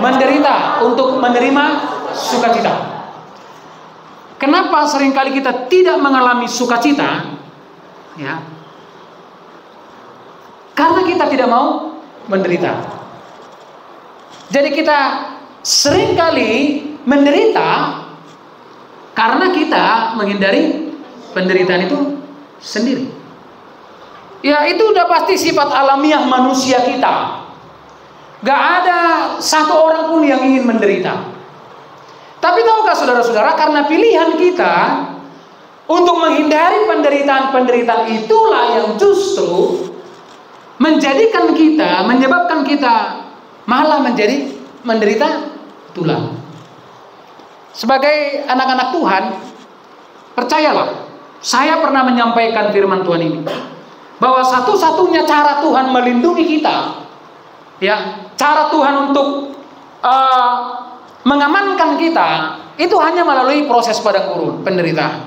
menderita untuk menerima sukacita. Kenapa seringkali kita tidak mengalami sukacita? Ya, karena kita tidak mau menderita. Jadi kita seringkali menderita karena kita menghindari penderitaan itu sendiri. Ya, itu udah pasti sifat alamiah manusia kita. Gak ada satu orang pun yang ingin menderita. Tapi tahukah saudara-saudara, karena pilihan kita untuk menghindari penderitaan-penderitaan itulah yang justru menjadikan kita, menyebabkan kita malah menjadi menderita tulang. Sebagai anak-anak Tuhan, percayalah, saya pernah menyampaikan firman Tuhan ini, bahwa satu-satunya cara Tuhan melindungi kita, ya, cara Tuhan untuk mengamankan kita, itu hanya melalui proses padang gurun, penderitaan.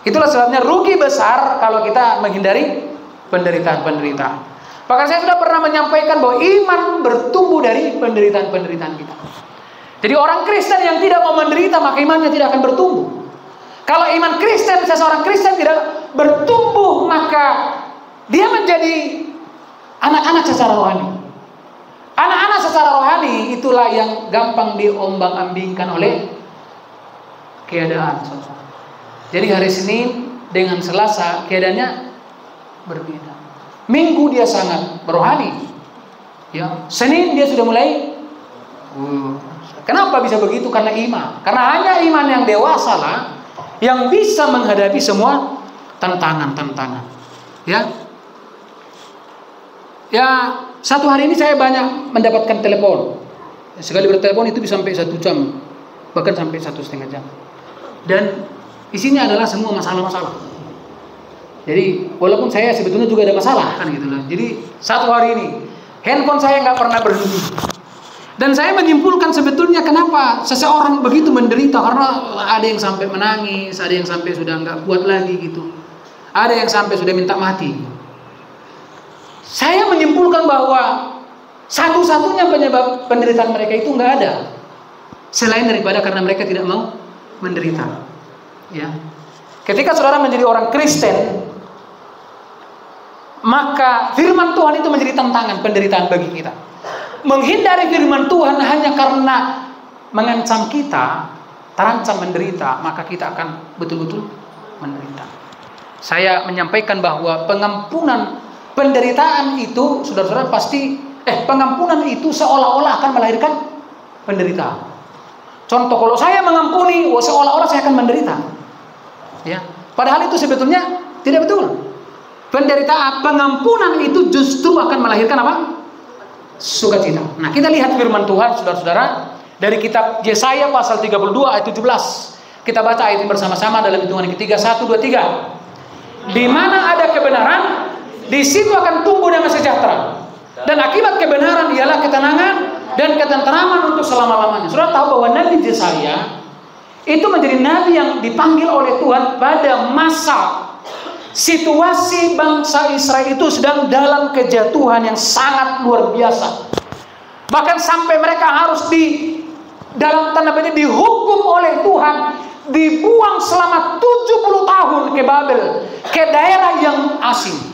Itulah sebabnya rugi besar kalau kita menghindari penderitaan-penderitaan. Bahkan saya sudah pernah menyampaikan bahwa iman bertumbuh dari penderitaan-penderitaan kita. Jadi orang Kristen yang tidak mau menderita, maka imannya tidak akan bertumbuh. Kalau iman Kristen, seseorang Kristen tidak bertumbuh, maka dia menjadi anak-anak secara rohani. Anak-anak secara rohani itulah yang gampang diombang-ambingkan oleh keadaan. Jadi hari Senin dengan Selasa keadaannya berbeda. Minggu dia sangat rohani, ya. Senin dia sudah mulai. Kenapa bisa begitu? Karena iman. Karena hanya iman yang dewasa lah yang bisa menghadapi semua tantangan-tantangan. Ya. Ya, satu hari ini saya banyak mendapatkan telepon. Sekali bertelepon itu bisa sampai 1 jam, bahkan sampai 1,5 jam. Dan isinya adalah semua masalah-masalah. Jadi walaupun saya sebetulnya juga ada masalah kan gitu loh. Jadi satu hari ini handphone saya nggak pernah berhenti. Dan saya menyimpulkan sebetulnya kenapa seseorang begitu menderita, karena ada yang sampai menangis, ada yang sampai sudah nggak kuat lagi gitu, ada yang sampai sudah minta mati. Saya menyimpulkan bahwa satu-satunya penyebab penderitaan mereka itu nggak ada selain daripada karena mereka tidak mau menderita. Ya. Ketika saudara menjadi orang Kristen, maka firman Tuhan itu menjadi tantangan penderitaan bagi kita. Menghindari firman Tuhan hanya karena mengancam kita, terancam menderita, maka kita akan betul-betul menderita. Saya menyampaikan bahwa pengampunan penderitaan itu, saudara-saudara pasti, pengampunan itu seolah-olah akan melahirkan penderitaan. Contoh, kalau saya mengampuni, seolah-olah saya akan menderita. Ya, padahal itu sebetulnya tidak betul. Penderitaan, pengampunan itu justru akan melahirkan apa? Sukacita. Nah, kita lihat firman Tuhan, saudara-saudara, dari kitab Yesaya pasal 32 ayat 17. Kita baca ayat ini bersama-sama dalam hitungan ketiga, 1, 2, 3. Di mana ada kebenaran, di situ akan tumbuh damai sejahtera. Dan akibat kebenaran ialah ketenangan dan ketenteraman untuk selama-lamanya. Saudara tahu bahwa Nabi Yesaya itu menjadi nabi yang dipanggil oleh Tuhan pada masa situasi bangsa Israel itu sedang dalam kejatuhan yang sangat luar biasa. Bahkan sampai mereka harus dalam tanda petik dihukum oleh Tuhan, dibuang selama 70 tahun ke Babel, ke daerah yang asing.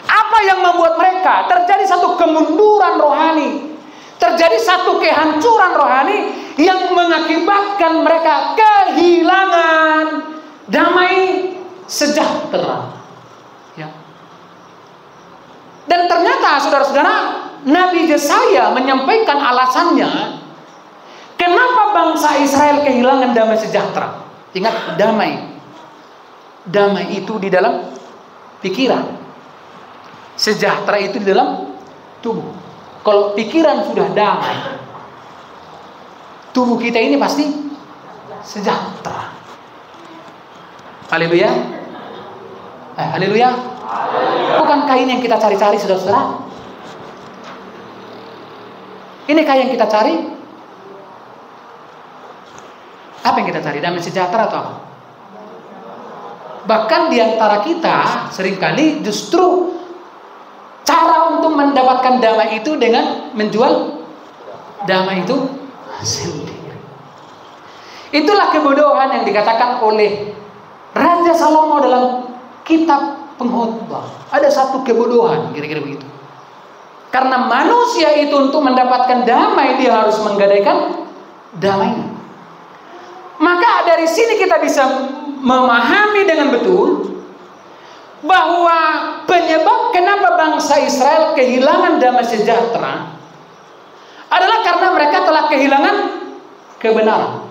Apa yang membuat mereka terjadi satu kemunduran rohani, terjadi satu kehancuran rohani yang mengakibatkan mereka kehilangan damai sejahtera. Ya. Dan ternyata saudara-saudara, Nabi Yesaya menyampaikan alasannya kenapa bangsa Israel kehilangan damai sejahtera. Ingat, damai itu di dalam pikiran, sejahtera itu di dalam tubuh. Kalau pikiran sudah damai, tubuh kita ini pasti sejahtera. Haleluya. Haleluya. Bukankah ini yang kita cari-cari, saudara-saudara? Ini kah yang kita cari? Apa yang kita cari? Damai sejahtera atau apa? Bahkan di antara kita seringkali justru cara untuk mendapatkan damai itu dengan menjual damai itu sendiri. Itulah kebodohan yang dikatakan oleh Raja Salomo dalam kitab Pengkhotbah. Ada satu kebodohan, kira-kira begitu. Karena manusia itu untuk mendapatkan damai, dia harus menggadaikan damai. Maka dari sini kita bisa memahami dengan betul bahwa penyebab kenapa bangsa Israel kehilangan damai sejahtera adalah karena mereka telah kehilangan kebenaran.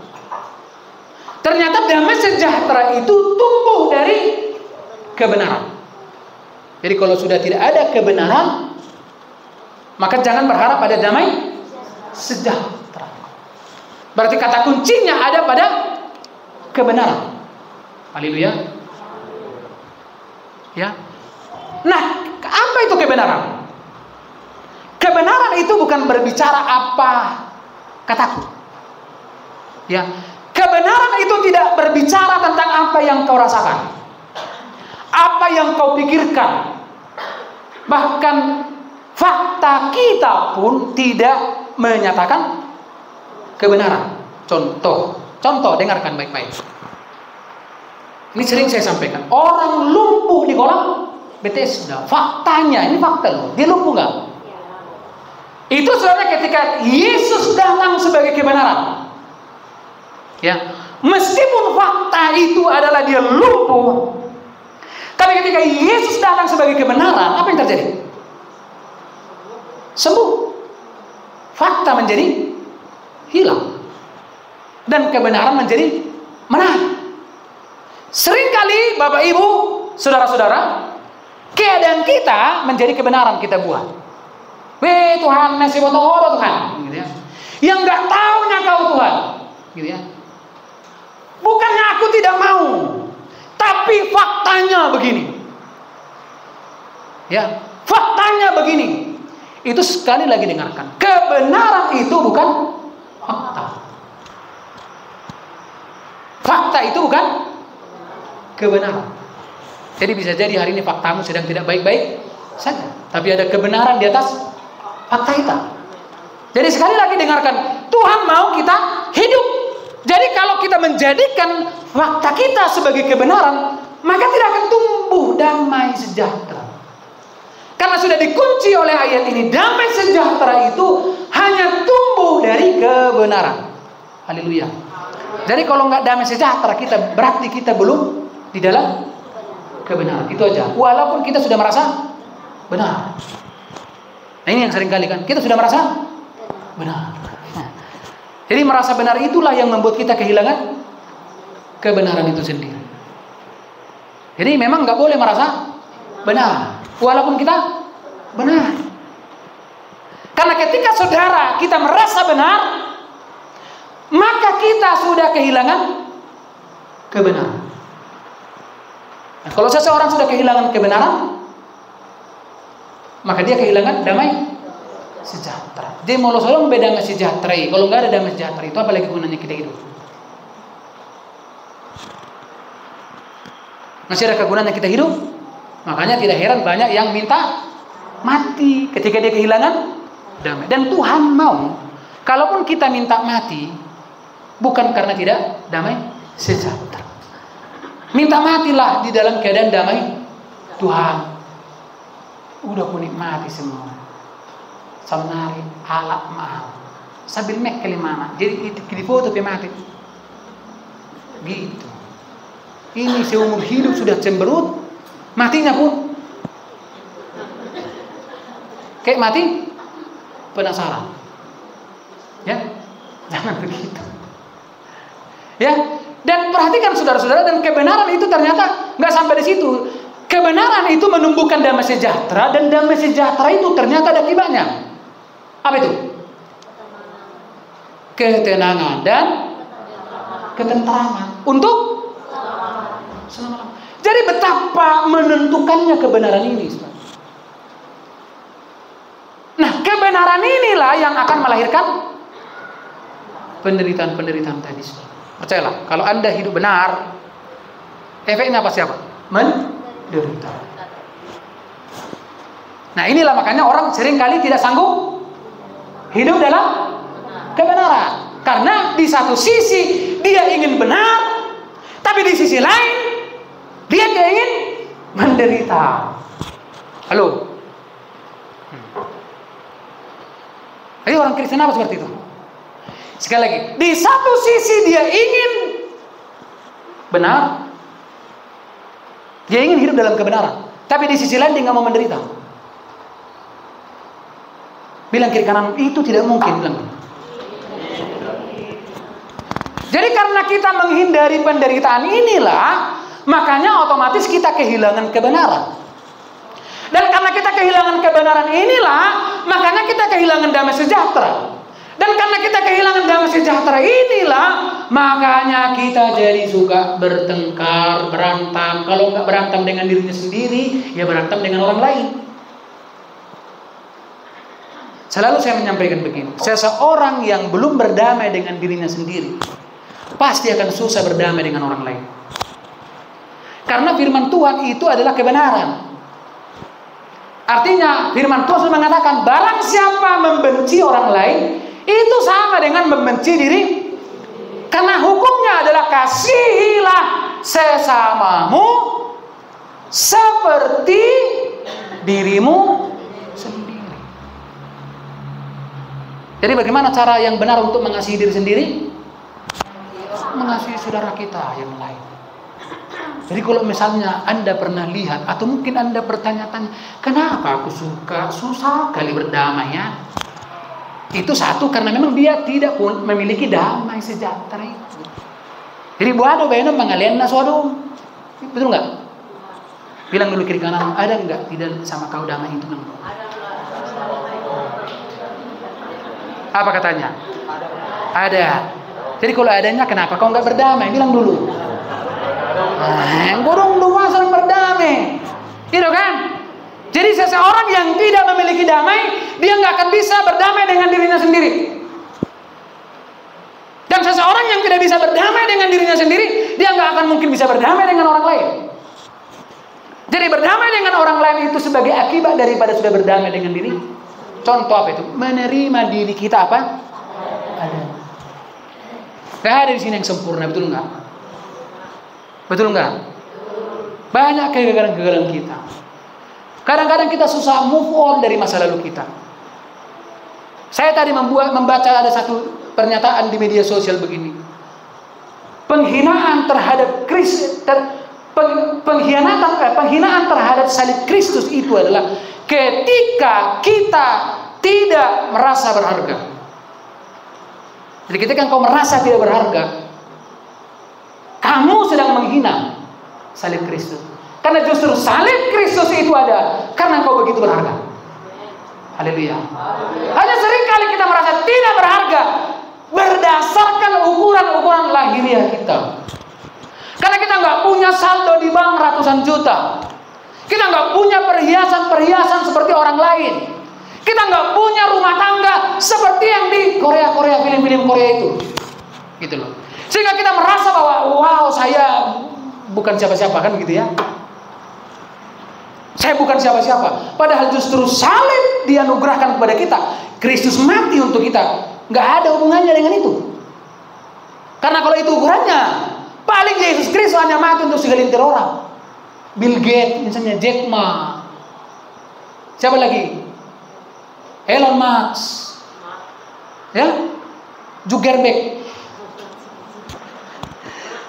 Ternyata damai sejahtera itu tumbuh dari kebenaran. Jadi kalau sudah tidak ada kebenaran, maka jangan berharap ada damai sejahtera. Berarti kata kuncinya ada pada kebenaran. Haleluya. Ya. Nah, apa itu kebenaran? Kebenaran itu bukan berbicara apa kataku. Ya. Kebenaran itu tidak berbicara tentang apa yang kau rasakan, apa yang kau pikirkan. Bahkan fakta kita pun tidak menyatakan kebenaran. Contoh, dengarkan baik-baik. Ini sering saya sampaikan. Orang lumpuh di kolam Bethesda. Faktanya, ini fakta loh. Dia lumpuh nggak? Itu sebenarnya ketika Yesus datang sebagai kebenaran. Ya, meskipun fakta itu adalah dia lumpuh, tapi ketika Yesus datang sebagai kebenaran, apa yang terjadi? Sembuh. Fakta menjadi hilang dan kebenaran menjadi menang. Seringkali Bapak Ibu, saudara-saudara, keadaan kita menjadi kebenaran kita buat. Weh Tuhan, nasi botol Tuhan, gitu ya. Yang nggak taunya kau Tuhan, gitu ya. Bukannya aku tidak mau, tapi faktanya begini. Ya, faktanya begini. Itu sekali lagi dengarkan. Kebenaran itu bukan fakta. Fakta itu bukan kebenaran. Jadi bisa jadi hari ini faktamu sedang tidak baik-baik saja, tapi ada kebenaran di atas fakta itu. Jadi sekali lagi dengarkan, Tuhan mau kita hidup. Jadi kalau kita menjadikan fakta kita sebagai kebenaran, maka tidak akan tumbuh damai sejahtera. Karena sudah dikunci oleh ayat ini, damai sejahtera itu hanya tumbuh dari kebenaran. Haleluya. Jadi kalau nggak damai sejahtera kita, berarti kita belum di dalam kebenaran. Itu aja. Walaupun kita sudah merasa benar. Nah ini yang sering kali kan, kita sudah merasa benar. Jadi merasa benar itulah yang membuat kita kehilangan kebenaran itu sendiri. Jadi memang nggak boleh merasa benar, walaupun kita benar. Karena ketika saudara kita merasa benar, maka kita sudah kehilangan kebenaran. Nah, kalau seseorang sudah kehilangan kebenaran, maka dia kehilangan damai sejahtera. Dia mau selalu beda dengan sejahtera. Kalau nggak ada damai sejahtera itu apa lagi gunanya kita hidup? Masih ada kegunaan kita hidup? Makanya tidak heran banyak yang minta mati ketika dia kehilangan damai. Dan Tuhan mau, kalaupun kita minta mati, bukan karena tidak damai sejahtera. Minta matilah di dalam keadaan damai. Tuhan, udah ku nikmati semua. Samnari alat mahal sambil mek kelimana jadi di foto mati gitu. Ini seumur hidup sudah cemberut, matinya pun kayak mati penasaran. Ya, jangan begitu. Ya, dan perhatikan saudara-saudara, dan kebenaran itu ternyata nggak sampai di situ. Kebenaran itu menumbuhkan damai sejahtera, dan damai sejahtera itu ternyata ada akibatnya. Apa itu? Ketenangan dan ketentraman untuk selama-lamanya. Jadi betapa menentukannya kebenaran ini. Nah, kebenaran inilah yang akan melahirkan penderitaan-penderitaan tadi. Percayalah, kalau Anda hidup benar, efeknya apa siapa? Menderita. Nah, inilah makanya orang seringkali tidak sanggup hidup dalam kebenaran. Karena di satu sisi dia ingin benar, tapi di sisi lain dia ingin menderita. Halo. Jadi orang Kristen apa seperti itu? Sekali lagi, di satu sisi dia ingin benar, dia ingin hidup dalam kebenaran, tapi di sisi lain dia nggak mau menderita. Bilang kiri kanan, itu tidak mungkin. Bilang. Jadi karena kita menghindari penderitaan inilah, makanya otomatis kita kehilangan kebenaran. Dan karena kita kehilangan kebenaran inilah, makanya kita kehilangan damai sejahtera. Dan karena kita kehilangan damai sejahtera inilah, makanya kita jadi suka bertengkar, berantem. Kalau nggak berantem dengan dirinya sendiri, ya berantem dengan orang lain. Selalu saya menyampaikan begini, seseorang yang belum berdamai dengan dirinya sendiri, pasti akan susah berdamai dengan orang lain. Karena firman Tuhan itu adalah kebenaran. Artinya firman Tuhan sudah mengatakan, barang siapa membenci orang lain, itu sama dengan membenci diri. Karena hukumnya adalah kasihilah sesamamu seperti dirimu sendiri. Jadi bagaimana cara yang benar untuk mengasihi diri sendiri? Mengasihi saudara kita yang lain. Jadi kalau misalnya Anda pernah lihat, atau mungkin Anda bertanya-tanya, kenapa aku susah kali berdamai ya? Itu satu, karena memang dia tidak pun memiliki damai sejahtera itu. Jadi buado bayana mengalian nasuado. Betul nggak? Bilang dulu kiri kanan, ada nggak tidak sama kau damai itu? Apa katanya? Ada. Jadi kalau adanya, kenapa kau nggak berdamai? Bilang dulu. Gorong dua saling berdamai, gitu kan? Jadi seseorang yang tidak memiliki damai, dia nggak akan bisa berdamai dengan dirinya sendiri. Dan seseorang yang tidak bisa berdamai dengan dirinya sendiri, dia nggak akan mungkin bisa berdamai dengan orang lain. Jadi berdamai dengan orang lain itu sebagai akibat daripada sudah berdamai dengan diri. Contoh apa itu? Menerima diri kita apa? Ada. Gak ada di sini yang sempurna, betul nggak? Betul enggak? Banyak kegagalan-kegagalan kita. Kadang-kadang kita susah move on dari masa lalu kita. Saya tadi membaca ada satu pernyataan di media sosial begini. Penghinaan terhadap Kristus, penghinaan terhadap salib Kristus itu adalah ketika kita tidak merasa berharga. Jadi ketika kau merasa tidak berharga, kamu sedang menghina salib Kristus. Karena justru salib Kristus itu ada karena kau begitu berharga. Haleluya. Hanya seringkali kita merasa tidak berharga berdasarkan ukuran-ukuran lahiriah kita. Karena kita nggak punya saldo di bank ratusan juta. Kita nggak punya perhiasan-perhiasan seperti orang lain. Kita nggak punya rumah tangga seperti yang di Korea, film-film Korea itu. Gitu loh. Sehingga kita merasa bahwa wow, saya bukan siapa-siapa, kan gitu ya. Saya bukan siapa-siapa. Padahal justru salib dianugerahkan kepada kita. Kristus mati untuk kita. Nggak ada hubungannya dengan itu. Karena kalau itu ukurannya, paling Yesus Kristus hanya mati untuk segelintir orang. Bill Gates, misalnya Jack Ma. Siapa lagi? Elon Musk. Ya? Zuckerberg.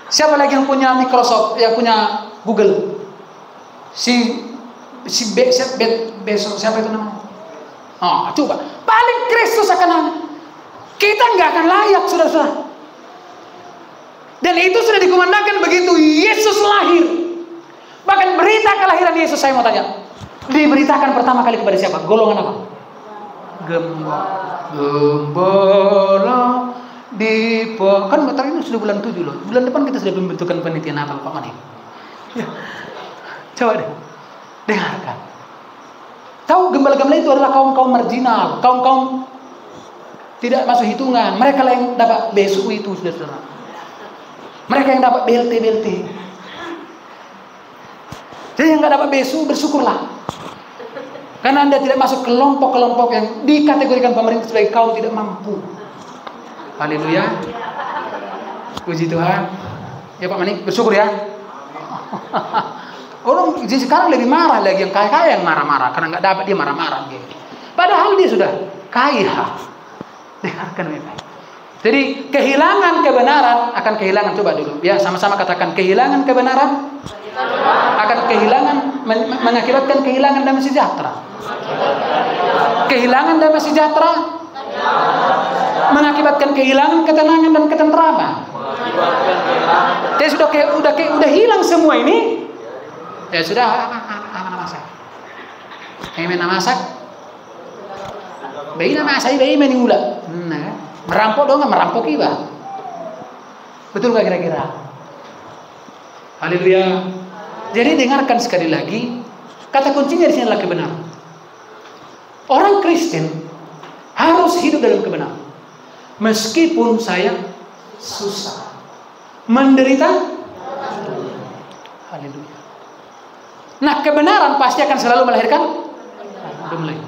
Siapa lagi yang punya Microsoft, yang punya Google? Besok siapa itu namanya? Coba. Paling Kristus akan, kita nggak akan layak, saudara-saudara. Dan itu sudah dikumandangkan begitu Yesus lahir. Bahkan berita kelahiran Yesus, saya mau tanya, diberitakan pertama kali kepada siapa? Golongan apa? Gembala di kan bentar ini sudah bulan 7 loh. Bulan depan kita sudah membentukkan panitia Natal Pak Mani. Ya. Coba deh, dengarkan. Tahu gembala-gembala itu adalah kaum-kaum marginal, kaum-kaum tidak masuk hitungan. Mereka lah yang dapat besu itu, saudara. Mereka yang dapat BLT. Jadi yang nggak dapat besu, bersyukurlah. Karena Anda tidak masuk kelompok-kelompok yang dikategorikan pemerintah sebagai kaum tidak mampu. Haleluya. Puji Tuhan. Ya Pak Mani, bersyukur ya. Orang sekarang lebih marah lagi, yang kaya-kaya yang marah-marah karena nggak dapat dia marah-marah gitu. Padahal dia sudah kaya. Dengarkan baik-baik. Jadi kehilangan kebenaran akan kehilangan, coba dulu ya sama-sama katakan, kehilangan kebenaran akan kehilangan, mengakibatkan kehilangan damai sejahtera. Kehilangan damai sejahtera mengakibatkan kehilangan ketenangan dan ketenteraman. Dia udah hilang semua ini. Ya sudah, anak masak. Amen masak. Bayi nama saya bayi meningula. Nah, merampok dong, merampok iba. Betul nggak kira-kira? Haleluya. Jadi dengarkan sekali lagi, kata kuncinya di sini adalah kebenaran. Orang Kristen harus hidup dalam kebenaran. Meskipun saya susah, menderita. Haleluya. Nah, kebenaran pasti akan selalu melahirkan damai.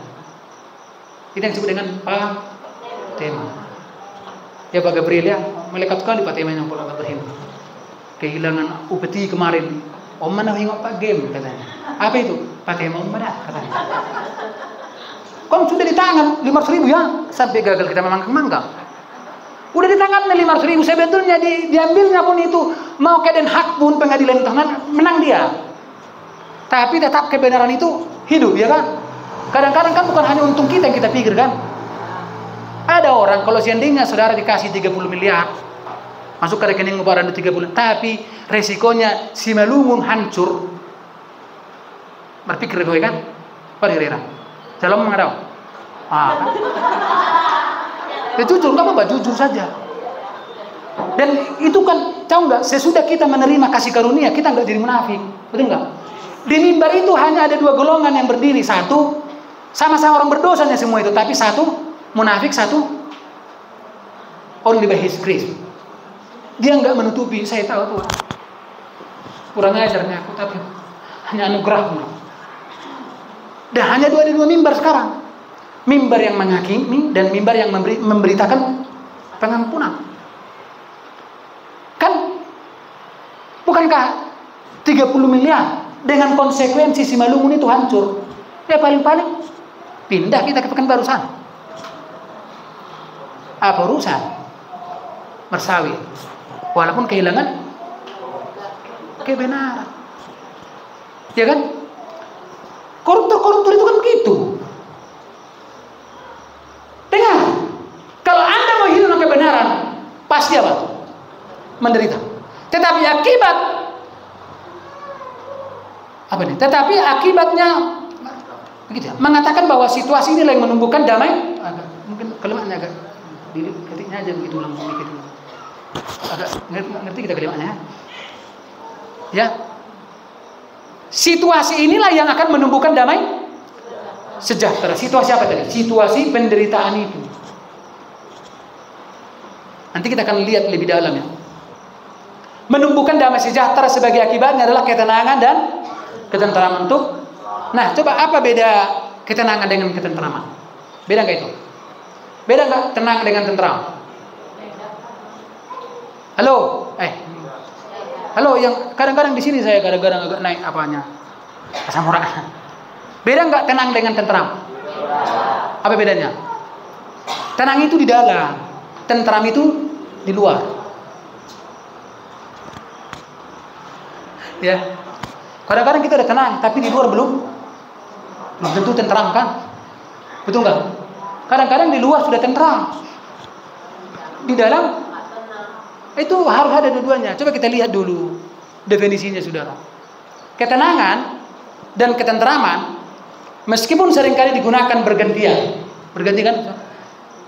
Itu yang disebut dengan patema. Ya Pak Gabriel ya, melekat sekali patema yang pola Gabriel. Kehilangan upeti kemarin. Om mana hingok Pak game katanya. Apa itu? Patema om mana katanya. Kau sudah di tangan 500.000 ya, sampai gagal kita memanggang-manggang. Udah di tangan 500.000 sebetulnya diambilnya pun itu mau ke Den Haag pun pengadilan itu menang dia. Tapi tetap kebenaran itu hidup, ya kan? Kadang-kadang kan bukan hanya untung kita yang kita pikir kan. Ada orang kalau seandainya saudara dikasih 30 miliar, masuk ke rekening Bapak 30, tapi resikonya si Malumun hancur. Berpikir itu kan? Pak Herrera. Dalam mengadau. Kan? Ya jujur, nggak apa-apa, jujur saja. Dan itu kan, tahu nggak? Sesudah kita menerima kasih karunia, kita nggak jadi munafik, betul nggak? Di mimbar itu hanya ada 2 golongan yang berdiri. Satu, sama-sama orang berdosanya semua itu. Tapi satu, munafik. Satu, orang dibahis Kristus. Dia nggak menutupi, saya tahu Tuhan. Kurang ajarnya aku, tapi hanya anugerah. Dan hanya ada 2 mimbar sekarang. Mimbar yang menghakimi dan mimbar yang memberitakan pengampunan. Kan, bukankah 30 miliar dengan konsekuensi si Malumun itu hancur? Ya paling-paling pindah kita ke Pekanbaru sana. Apa urusan? Mersawi. Walaupun kehilangan kebenaran. Ya kan? Koruptor itu kan begitu. Dengar. Kalau Anda mau hidup dengan kebenaran, pasti apa? Menderita. Tetapi akibatnya begitu ya, mengatakan bahwa situasi ini yang menumbuhkan damai. Mungkin kalimatnya agak ketiknya aja begitu langsung mikir. Agak ngerti kita kalimatnya. Ya. Situasi inilah yang akan menumbuhkan damai sejahtera. Situasi apa tadi? Situasi penderitaan itu. Nanti kita akan lihat lebih dalam ya. Menumbuhkan damai sejahtera sebagai akibatnya adalah ketenangan dan ketenteraman untuk. Nah, coba apa beda ketenangan dengan ketenteraman? Beda nggak itu? Beda nggak tenang dengan tentram? Halo, halo, yang kadang-kadang di sini saya kadang-kadang agak naik apanya? Asam urat. Beda nggak tenang dengan tentram? Apa bedanya? Tenang itu di dalam, tentram itu di luar. Ya, kadang-kadang kita udah tenang, tapi di luar belum tentu tentram kan? Betul nggak? Kadang-kadang di luar sudah tentram, di dalam itu harus ada dua-duanya. Coba kita lihat dulu definisinya, saudara. Ketenangan dan ketenteraman, meskipun seringkali digunakan bergantian kan?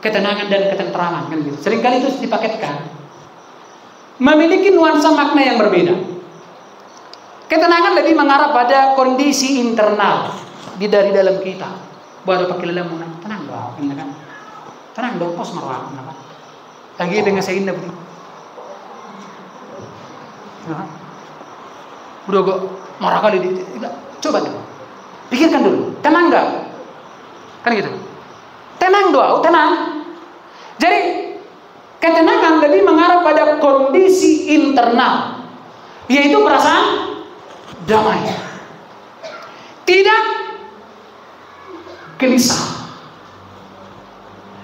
Ketenangan dan ketenteraman kan gitu. Seringkali itu dipaketkan, memiliki nuansa makna yang berbeda. Ketenangan lebih mengarah pada kondisi internal dari dalam kita. Baru pakai lelamunan, tenang dong, kan? Tenang dong, pos marah, kan? Lagi dengan saya indah begitu. Udah kok marah kali coba dulu, pikirkan dulu, tenang nggak? Kan gitu. Tenang doa, tenang. Jadi Ketenangan lebih mengarah pada kondisi internal, yaitu perasaan damai. Tidak gelisah.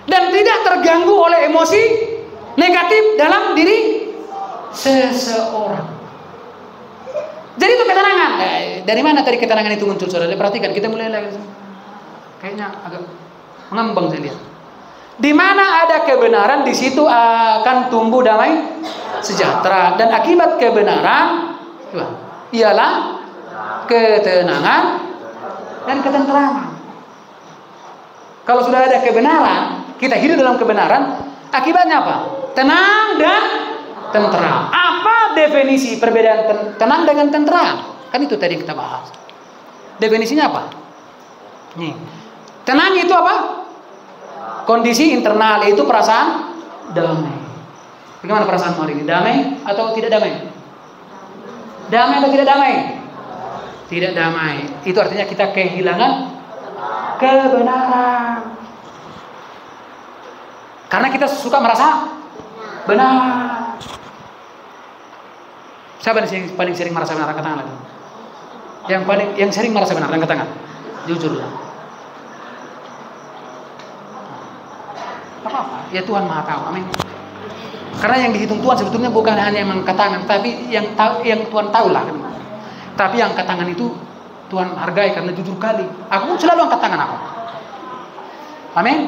Dan tidak terganggu oleh emosi negatif dalam diri seseorang. Jadi itu ketenangan. Dari mana tadi ketenangan itu muncul, saudara? Perhatikan, kita mulai lagi. Kayaknya agak mengambang saya lihat. Di mana ada kebenaran, di situ akan tumbuh damai sejahtera. Dan akibat kebenaran ialah ketenangan dan ketenteraman. Kalau sudah ada kebenaran, kita hidup dalam kebenaran, akibatnya apa? Tenang dan tentram. Apa definisi perbedaan tenang dengan tentram? Kan itu tadi kita bahas. Definisinya apa? Nih. Tenang itu apa? Kondisi internal, itu perasaan damai. Bagaimana perasaan hari ini? Damai atau tidak damai? Damai atau tidak damai? Tidak damai. Itu artinya kita kehilangan kebenaran. Karena kita suka merasa benar. Siapa yang paling sering merasa benar? Angkat tangan lagi. Yang sering merasa benar, angkat tangan. Jujurlah. Apa-apa? Ya Tuhan Maha tahu. Amin. Karena yang dihitung Tuhan sebetulnya bukan hanya yang angkat tangan, tapi yang Tuhan tahu lah. Tapi yang angkat tangan itu Tuhan hargai karena jujur kali. Aku pun selalu angkat tangan aku. Amin.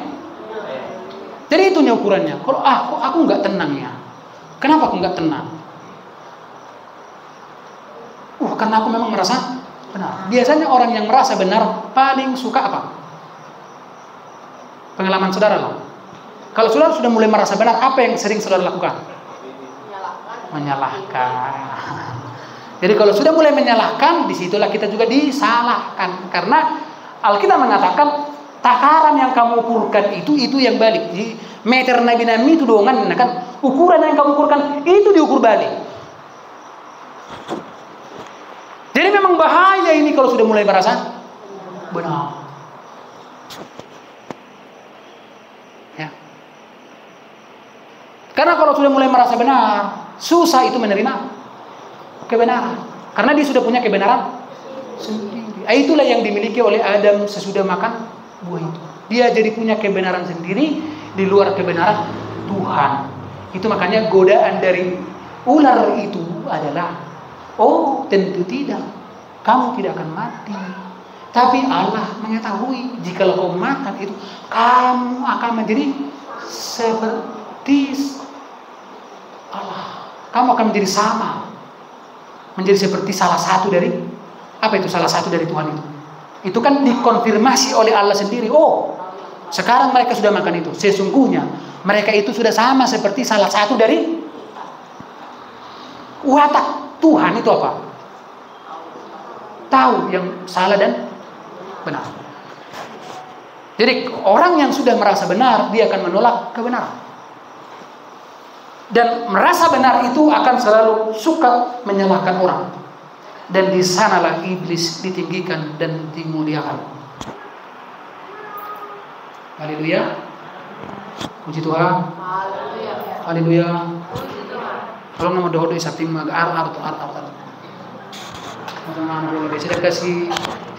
Jadi itu ukurannya. Kalau aku nggak tenang ya. Kenapa aku nggak tenang? Karena aku memang merasa benar. Biasanya orang yang merasa benar paling suka apa? Pengalaman saudara lah. Kalau saudara sudah mulai merasa benar, apa yang sering saudara lakukan? Menyalahkan. Jadi kalau sudah mulai menyalahkan, disitulah kita juga disalahkan. Karena Alkitab mengatakan takaran yang kamu ukurkan itu yang balik. Jadi meter nabi itu doangan, kan ukuran yang kamu ukurkan itu diukur balik. Jadi memang bahaya ini kalau sudah mulai merasa benar. Ya. Karena kalau sudah mulai merasa benar, susah itu menerima kebenaran. Karena dia sudah punya kebenaran sendiri. Itulah yang dimiliki oleh Adam sesudah makan buah itu. Dia jadi punya kebenaran sendiri di luar kebenaran Tuhan. Itu makanya godaan dari ular itu adalah, tentu tidak, kamu tidak akan mati. Tapi Allah mengetahui jika kau makan itu, kamu akan menjadi seperti Allah. Kamu akan menjadi sama, menjadi seperti salah satu dari, apa itu salah satu dari Tuhan itu? Itu kan dikonfirmasi oleh Allah sendiri. Sekarang mereka sudah makan itu. Sesungguhnya mereka itu sudah sama seperti salah satu dari watak Tuhan itu apa? Tahu yang salah dan benar. Jadi orang yang sudah merasa benar, dia akan menolak kebenaran. Dan merasa benar itu akan selalu suka menyalahkan orang. Dan di sanalah iblis ditinggikan dan dimuliakan. Haleluya. Puji Tuhan. Haleluya. Kalau nama doa isap tim ar. Nama sudah kasih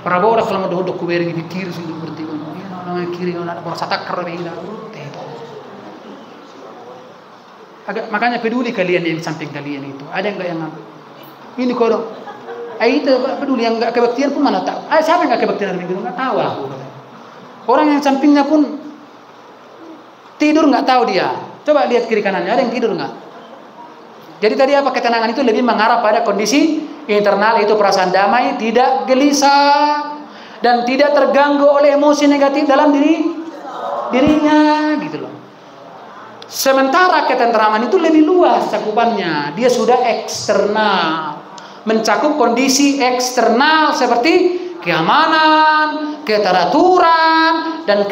Prabowo dah kalau doa kuberi di kiri sudah berarti kan. Nama kiri ada merasa takar begini dah. Agak makanya peduli kalian yang di samping kalian itu. Ada enggak yang ini kok itu peduli, yang enggak kebaktian pun mana tahu. Siapa yang enggak kebaktian hari Minggu enggak tahu aku. Orang yang sampingnya pun tidur enggak tahu dia. Coba lihat kiri kanannya, ada yang tidur enggak? Jadi tadi apa, ketenangan itu lebih mengarah pada kondisi internal, itu perasaan damai, tidak gelisah dan tidak terganggu oleh emosi negatif dalam dirinya gitu loh. Sementara ketenteraman itu lebih luas cakupannya. Dia sudah eksternal, mencakup kondisi eksternal seperti keamanan, keteraturan, dan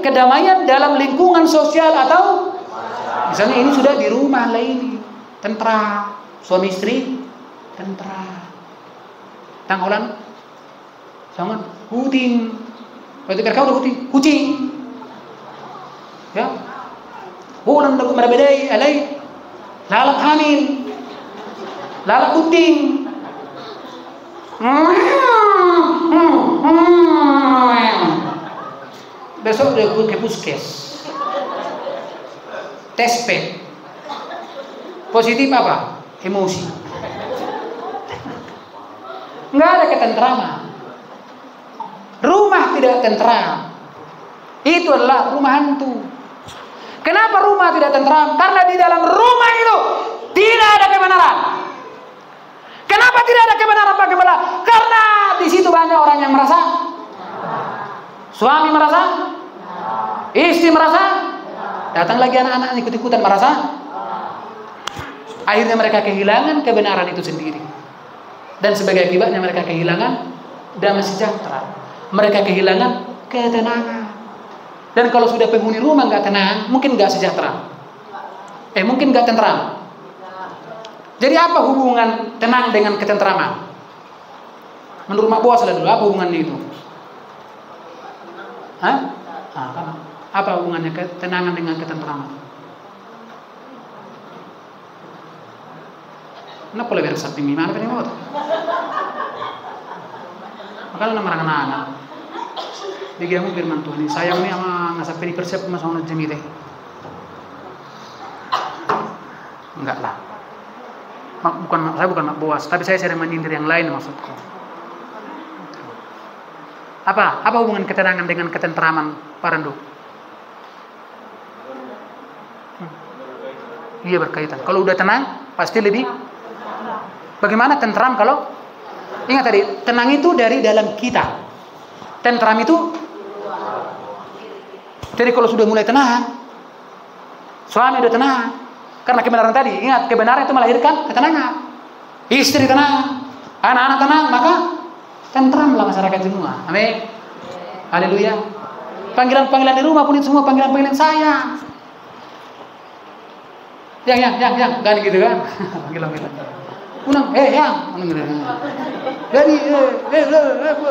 kedamaian dalam lingkungan sosial, atau misalnya ini sudah di rumah lah, ini tentram, suami istri tentram, tanggolan sangat kuting, berarti mereka udah kuting, kucing, ya. Bulan dagu marabedai alai. Lalak hamil. Lalak kuting. Besok dia ke puskes. Tes PET. Positif apa? Emosi. Nggak ada ketentraman. Rumah tidak tentram. Itu adalah rumah hantu. Kenapa rumah tidak tentram? Karena di dalam rumah itu tidak ada kebenaran. Kenapa tidak ada kebenaran, Pak Gembala? Karena di situ banyak orang yang merasa, suami merasa, istri merasa, datang lagi anak-anak ikut-ikutan merasa. Akhirnya mereka kehilangan kebenaran itu sendiri. Dan sebagai akibatnya mereka kehilangan damai sejahtera. Mereka kehilangan ketenangan. Dan kalau sudah penghuni rumah nggak tenang, mungkin nggak sejahtera. Mungkin nggak tentram. Jadi apa hubungan tenang dengan ketentraman? Menurut Mak Boas dulu, apa hubungannya itu? Apa hubungannya ketenangan dengan ketentraman? Kenapa boleh bersab ini? Mana pengen buat? Makanya nama anak-anak. Digiamu firman Tuhan ini. Sayang nih sama ngasap peri persep mas orang jemi deh. Enggak lah. Saya bukan Mak Boas, tapi saya sering menyindir yang lain maksudku. Apa hubungan ketenangan dengan ketentraman, Pak Randu? Iya berkaitan. Kalau udah tenang, pasti lebih. Bagaimana tentram kalau? Ingat tadi, tenang itu dari dalam kita. Tentram itu. Jadi kalau sudah mulai tenang, suami udah tenang. Karena kebenaran tadi, ingat kebenaran itu melahirkan ketenangan. Istri tenang, anak-anak tenang, maka tentramlah masyarakat semua. Amin. Haleluya. Panggilan-panggilan di rumah pun itu semua panggilan-panggilan sayang. Yang, kan gitu kan? Panggilan-panggilan. Unang, yang, unang gitu. Jadi,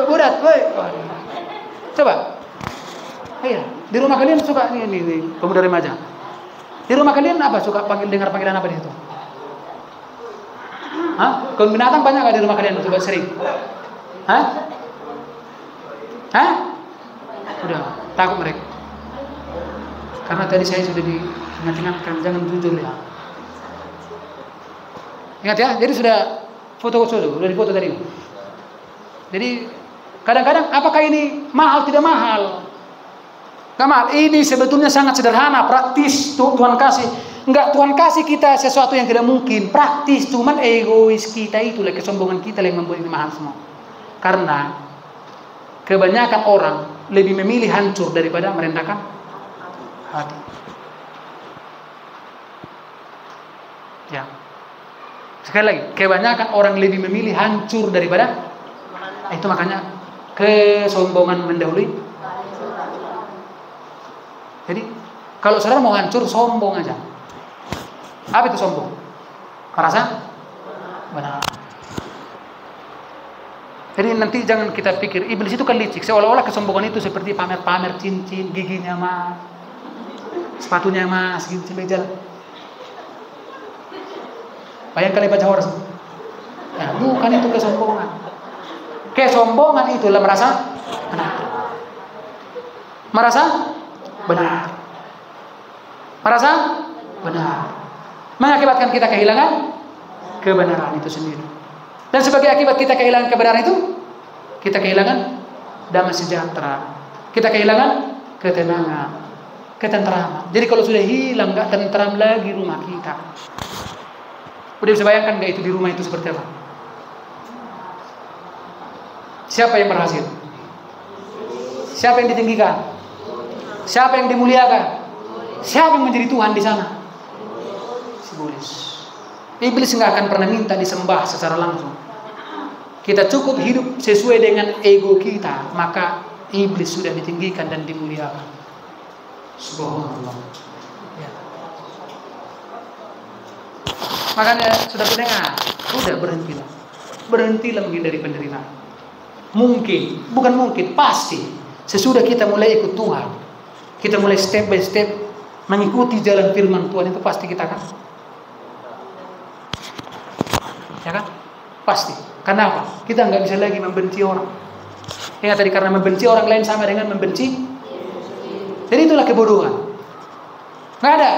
budat, woi. Coba. Iya, di rumah kalian suka ini pemuda remaja. Di rumah kalian apa suka dengar panggilan apa di situ? Kebun binatang banyak nggak di rumah kalian? Coba sering. Udah takut mereka. Karena tadi saya sudah diingatkan jangan jujur ya. Ingat ya, jadi sudah foto dulu, sudah difoto tadi. Jadi kadang-kadang apakah ini mahal tidak mahal? Nggak mahal. Ini sebetulnya sangat sederhana, praktis. Tuhan kasih. Enggak, Tuhan kasih kita sesuatu yang tidak mungkin, praktis. Cuman egois kita itulah, kesombongan kita yang membuat ini mahal semua. Karena kebanyakan orang lebih memilih hancur daripada merendahkan hati. Ya. Sekali lagi, kebanyakan orang lebih memilih hancur daripada itu, makanya kesombongan mendahului. Jadi kalau saudara mau hancur, sombong aja. Apa itu sombong? Merasa benar. Jadi nanti jangan kita pikir iblis itu kan licik, seolah-olah kesombongan itu seperti pamer-pamer cincin, giginya mas, sepatunya mas, gitu sampai jalan. Bayangkan baca horas. Ya, bukan itu kesombongan. Kesombongan itulah merasa benar. Merasa benar. Merasa benar. Mengakibatkan kita kehilangan kebenaran itu sendiri. Dan sebagai akibat kita kehilangan kebenaran itu, kita kehilangan damai sejahtera. Kita kehilangan ketenangan, ketentraman. Jadi kalau sudah hilang, nggak tentram lagi rumah kita. Udah bisa bayangkan nggak itu di rumah itu seperti apa? Siapa yang berhasil? Siapa yang ditinggikan? Siapa yang dimuliakan? Siapa yang menjadi Tuhan di sana? Si iblis. Iblis nggak akan pernah minta disembah secara langsung. Kita cukup hidup sesuai dengan ego kita, maka iblis sudah ditinggikan dan dimuliakan. Subhanallah. Ya. Makanya sudah mendengar, sudah berhentilah menghindari penderitaan. Mungkin, bukan mungkin, pasti sesudah kita mulai ikut Tuhan, kita mulai step by step mengikuti jalan firman Tuhan itu pasti kita kan, ya kan? Pasti. Karena apa? Kita nggak bisa lagi membenci orang. Ingat tadi, karena membenci orang lain sama dengan membenci. Jadi itulah kebodohan. Nggak ada.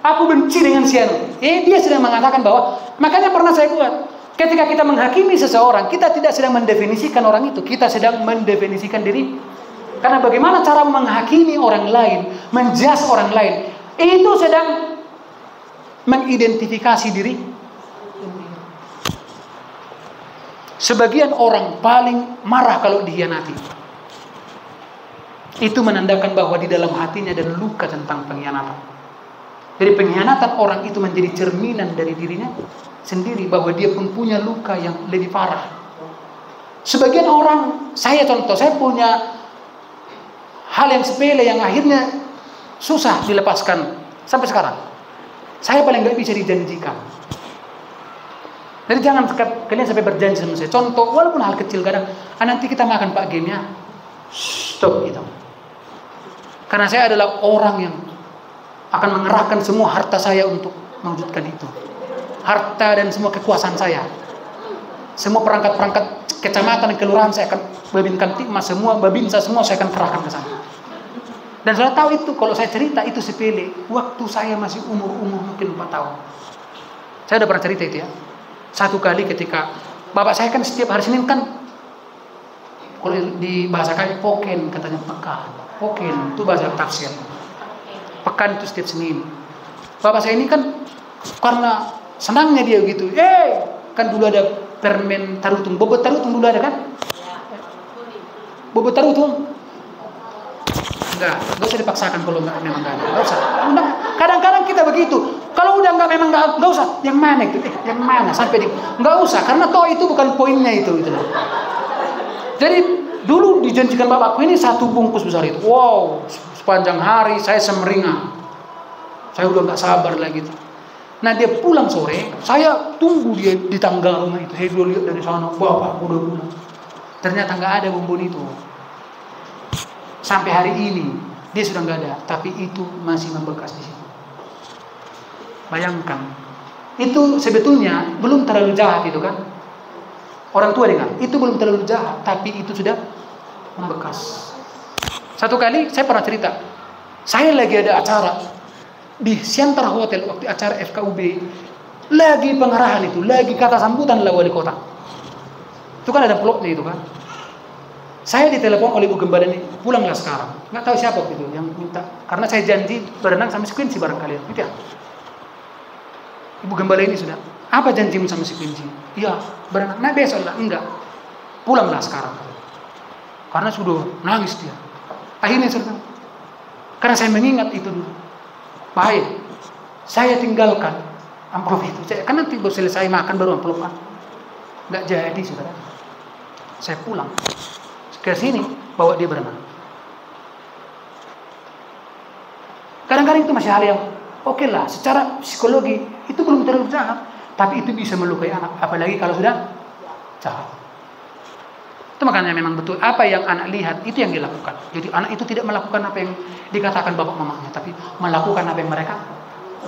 Aku benci dengan si anu. Dia sedang mengatakan bahwa, makanya pernah saya buat. Ketika kita menghakimi seseorang, kita tidak sedang mendefinisikan orang itu, kita sedang mendefinisikan diri. Karena bagaimana cara menghakimi orang lain, menjas orang lain, itu sedang mengidentifikasi diri. Sebagian orang paling marah kalau dikhianati. Itu menandakan bahwa di dalam hatinya ada luka tentang pengkhianatan. Jadi pengkhianatan orang itu menjadi cerminan dari dirinya sendiri, bahwa dia pun punya luka yang lebih parah. Sebagian orang, saya punya hal yang sepele yang akhirnya susah dilepaskan sampai sekarang. Saya paling nggak bisa dijanjikan. Jadi jangan kalian sampai berjanji sama saya. Contoh, walaupun hal kecil kadang, nanti kita makan Pak Game ya. Stop gitu. Karena saya adalah orang yang akan mengerahkan semua harta saya untuk mewujudkan itu. Harta dan semua kekuasaan saya. Semua perangkat-perangkat kecamatan dan kelurahan saya akan babinkan Tikmas, semua babinsa semua saya akan kerahkan ke sana. Dan saya tahu itu, kalau saya cerita itu sepele. Waktu saya masih umur mungkin 4 tahun. Saya udah pernah cerita itu ya. Satu kali ketika bapak saya kan setiap hari Senin kan, kalau di bahasa kami poken katanya, pekan. Poken itu bahasa tafsir. Pekan itu setiap Senin. Bapak saya ini kan karena senangnya dia gitu. Kan dulu ada permen tarutung, bobot tarutung dulu ada kan? Bobot tarutung. Enggak usah dipaksakan kalau memang enggak ada. Enggak usah. Kadang-kadang kita begitu. Kalau udah memang enggak usah. Yang mana itu? Yang mana? Sampai enggak usah, karena toh itu bukan poinnya itu. Jadi dulu dijanjikan bapakku ini 1 bungkus besar itu. Wow, sepanjang hari saya semeringah. Saya udah enggak sabar lagi gitu. Nah dia pulang sore, saya tunggu dia di tangga rumah itu. Saya dulu lihat dari sana, bapak udah pulang. Ternyata enggak ada bonbon itu. Sampai hari ini dia sudah nggak ada, tapi itu masih membekas di situ. Bayangkan, itu sebetulnya belum terlalu jahat itu kan? Orang tua dengar, itu belum terlalu jahat, tapi itu sudah membekas. Satu kali saya pernah cerita, saya lagi ada acara di Siantar Hotel waktu acara FKUB, lagi pengarahan itu, lagi kata sambutan wali kota. Itu kan ada plotnya itu kan? Saya ditelepon oleh Ibu Gembala ini, pulanglah sekarang. Nggak tahu siapa itu yang minta. Karena saya janji berenang sama si Quincy bareng kalian. Gitu ya. Ibu Gembala ini sudah, apa janjimu sama si Quincy? Iya, berenang. Nah besok lah, enggak. Pulanglah sekarang. Karena sudah nangis dia. Akhirnya saya, karena saya mengingat itu dulu. Bahaya. Saya tinggalkan amplop itu. Karena nanti baru selesai makan baru amplop kan. Nggak jadi saudara. Saya pulang ke sini bawa dia berenang. Kadang-kadang itu masih hal yang oke lah, secara psikologi itu belum terlalu jahat, tapi itu bisa melukai anak, apalagi kalau sudah jahat. Itu makanya memang betul apa yang anak lihat itu yang dilakukan. Jadi anak itu tidak melakukan apa yang dikatakan bapak mamanya, tapi melakukan apa yang mereka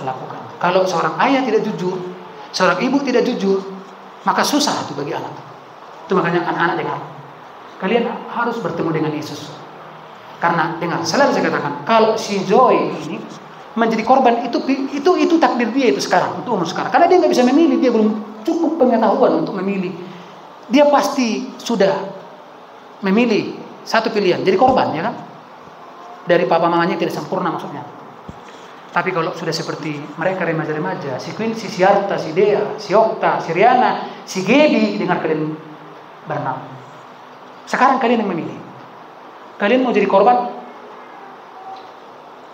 lakukan. Kalau seorang ayah tidak jujur, seorang ibu tidak jujur, maka susah itu bagi anak. Itu makanya anak-anak dengar, kalian harus bertemu dengan Yesus. Karena dengar, selalu saya katakan, kalau si Joy ini menjadi korban itu takdir dia itu sekarang, itu umur sekarang. Karena dia nggak bisa memilih, dia belum cukup pengetahuan untuk memilih. Dia pasti sudah memilih satu pilihan, jadi korban ya kan? Dari papa mamanya tidak sempurna maksudnya. Tapi kalau sudah seperti mereka remaja-remaja, si Quincy, si Arta, si Dea, si Okta, si Riana, si Gaby, dengar kalian berenang. Sekarang kalian yang memilih. Kalian mau jadi korban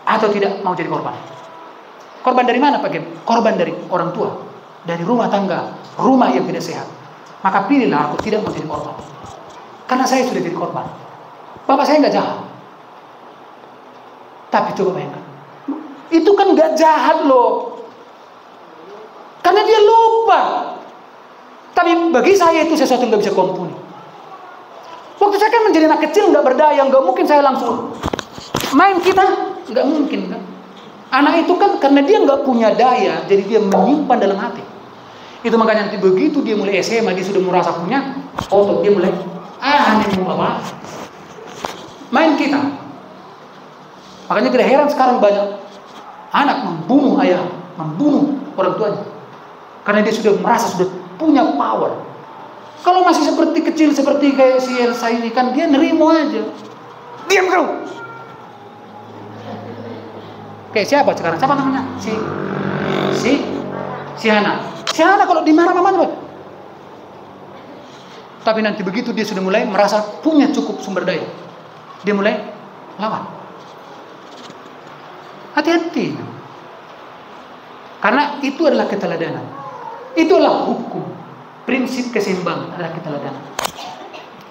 atau tidak mau jadi korban? Korban dari mana Pak Gem? Korban dari orang tua, dari rumah tangga, rumah yang tidak sehat. Maka pilihlah aku tidak mau jadi korban. Karena saya sudah jadi korban. Bapak saya nggak jahat. Tapi coba bayangkan, itu kan nggak jahat loh. Karena dia lupa. Tapi bagi saya itu sesuatu yang nggak bisa kompuni. Waktu saya kan menjadi anak kecil, nggak berdaya, nggak mungkin saya langsung main kita, nggak mungkin kan. Anak itu kan karena dia nggak punya daya, jadi dia menyimpan dalam hati. Itu makanya nanti begitu dia mulai SMA, dia sudah merasa punya otot, dia mulai aneh mau apa? Main kita. Makanya tidak heran sekarang banyak anak membunuh ayah, membunuh orang tuanya, karena dia sudah merasa sudah punya power. Kalau masih seperti kecil seperti kayak si Elsa ini kan dia nerimo aja. Diam kau. Kayak siapa sekarang? Siapa namanya? Si Hana. Si Hana kalau dimarah mamanya, tapi nanti begitu dia sudah mulai merasa punya cukup sumber daya, dia mulai lawan. Hati-hati. Karena itu adalah keteladanan. Itulah hukum. Prinsip keseimbangan adalah keteladanan.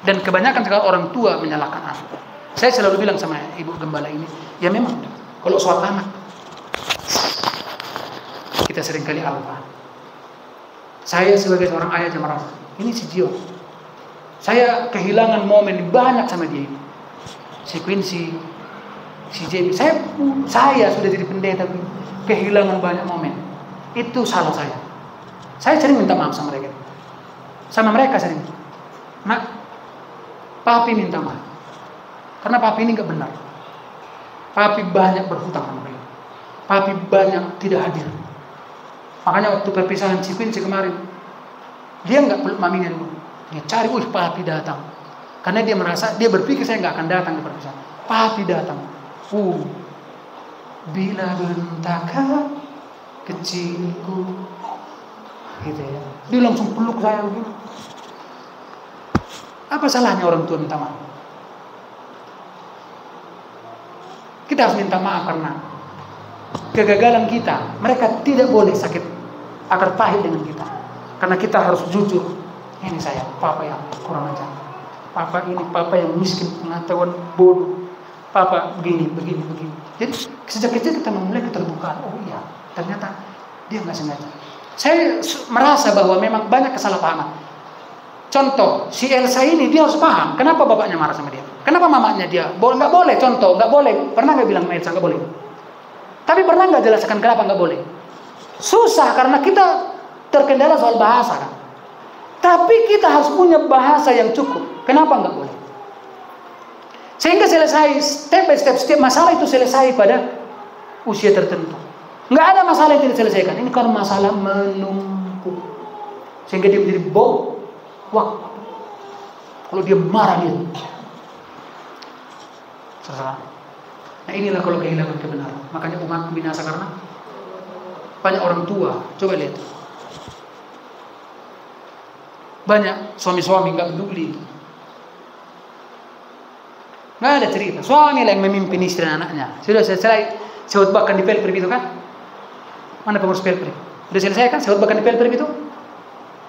Dan kebanyakan sekarang orang tua menyalahkan anak. Saya selalu bilang sama ibu gembala ini, ya memang kalau soal anak kita seringkali lupa. Saya sebagai seorang ayah aja merasa, ini si Gio, saya kehilangan momen banyak sama dia ini. Si Quincy, si Jamie, saya sudah jadi pendeta, kehilangan banyak momen. Itu salah saya. Saya sering minta maaf sama mereka. Sama mereka sering. Nak, papi minta maaf. Karena papi ini gak benar. Papi banyak berhutang sama mereka. Papi banyak tidak hadir. Makanya waktu perpisahan si Quincy kemarin, dia gak peluk maminya dulu. Dia cari, papi datang. Karena dia merasa, dia berpikir saya gak akan datang ke perpisahan. Papi datang. Bila bentakah kecilku, gitu ya. Dia langsung peluk saya begini. Apa salahnya orang tua minta maaf? Kita harus minta maaf karena kegagalan kita. Mereka tidak boleh sakit akar pahit dengan kita. Karena kita harus jujur. Ini saya, papa yang kurang ajar. Papa ini, papa yang miskin, pengetahuan bodoh. Papa begini. Jadi sejak kecil kita memulai keterbukaan. Oh iya, ternyata dia nggak sengaja. Saya merasa bahwa memang banyak kesalahpahaman. Contoh, si Elsa ini dia harus paham kenapa bapaknya marah sama dia. Kenapa mamanya dia nggak boleh. Contoh, nggak boleh. Pernah nggak bilang sama Elsa nggak boleh? Tapi pernah nggak jelaskan kenapa nggak boleh? Susah karena kita terkendala soal bahasa kan. Tapi kita harus punya bahasa yang cukup. Kenapa nggak boleh? Sehingga selesai step by step, setiap masalah itu selesai pada usia tertentu. Nggak ada masalah yang tidak diselesaikan. Ini kalau masalah menumpuk, sehingga dia menjadi bom waktu. Kalau dia marah dia terserah. Nah inilah kalau kehilangan kebenaran. Makanya umat binasa karena banyak orang tua. Coba lihat, banyak suami-suami nggak peduli. Nggak ada cerita. Suami yang memimpin istri dan anaknya. Sudah selesai sehut bahkan di Pelper itu kan? Mana pengurus Pelper? Sudah selesai kan sehut bahkan di Pelper itu?